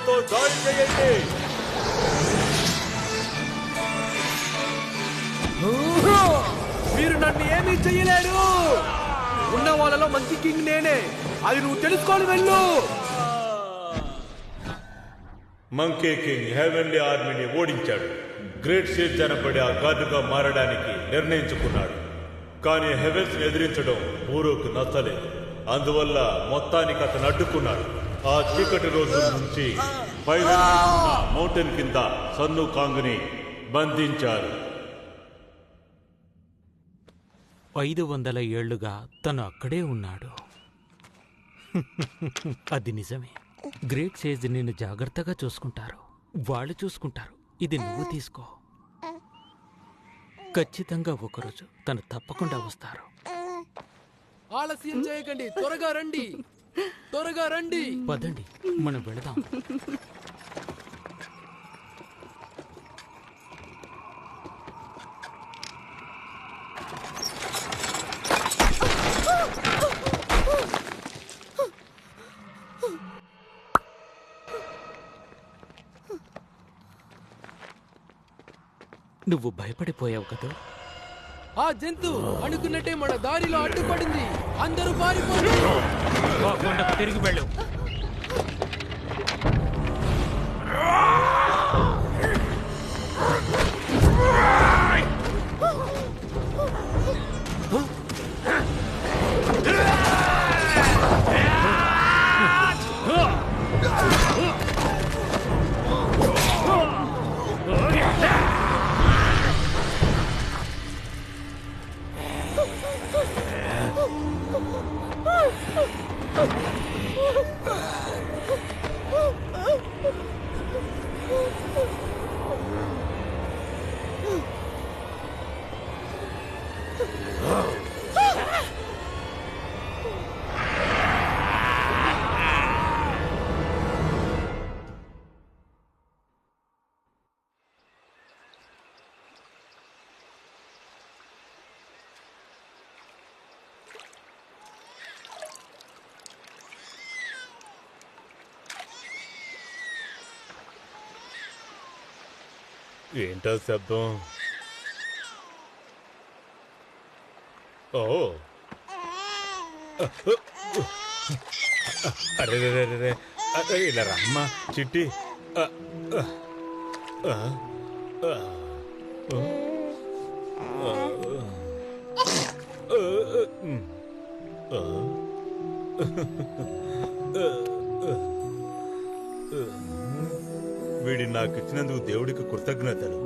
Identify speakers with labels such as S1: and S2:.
S1: బాణాలతో దాడి చేయండి.
S2: మీరు నన్ను ఏమీ చెయ్యలేరు. ఉన్న వాళ్ళలో మంచి కింగ్ నేనే, అది నువ్వు తెలుసుకొని వెళ్ళు.
S1: మంకీ కింగ్ హెవెన్లీ ఆర్మీని ఓడించాడు. గ్రేట్ సేజ్ అనబడే ఆ గార్డుగా మారడానికి నిర్ణయించుకున్నాడు. కానీ హెవెన్స్ ఎదిరించడం ఊరోకు నచ్చలేదు. అందువల్ల మొత్తానికి అతను అడ్డుకున్నాడు. ఆ చీకటి రోజు నుంచి మౌంటైన్ కింద సన్ను కాంగ్ని బంధించారు.
S3: 500 ఏళ్లుగా తను అక్కడే ఉన్నాడు. అది నిజమే. గ్రేట్ సేజ్ నిన్ను జాగ్రత్తగా చూసుకుంటారు. వాళ్ళు చూసుకుంటారు. ఇది నువ్వు తీసుకో. ఖచ్చితంగా ఒకరోజు తను తప్పకుండా వస్తారు.
S2: ఆలస్యం చేయకండి, త్వరగా రండి, త్వరగా రండి.
S3: పదండి, మనం వెళదాం. నువ్వు భయపడిపోయావు కదా.
S2: ఆ జంతు అనుకున్నట్టే మన దారిలో అడ్డుపడింది. అందరూ పారిపోండి.
S3: తిరిగి వెళ్ళు.
S1: ఏంటో శబ్దం? ఓ అరే అరే ఇలా రమ్మా చిట్టి. వీడి నాకు ఇచ్చినందుకు దేవుడికి కృతజ్ఞతలు.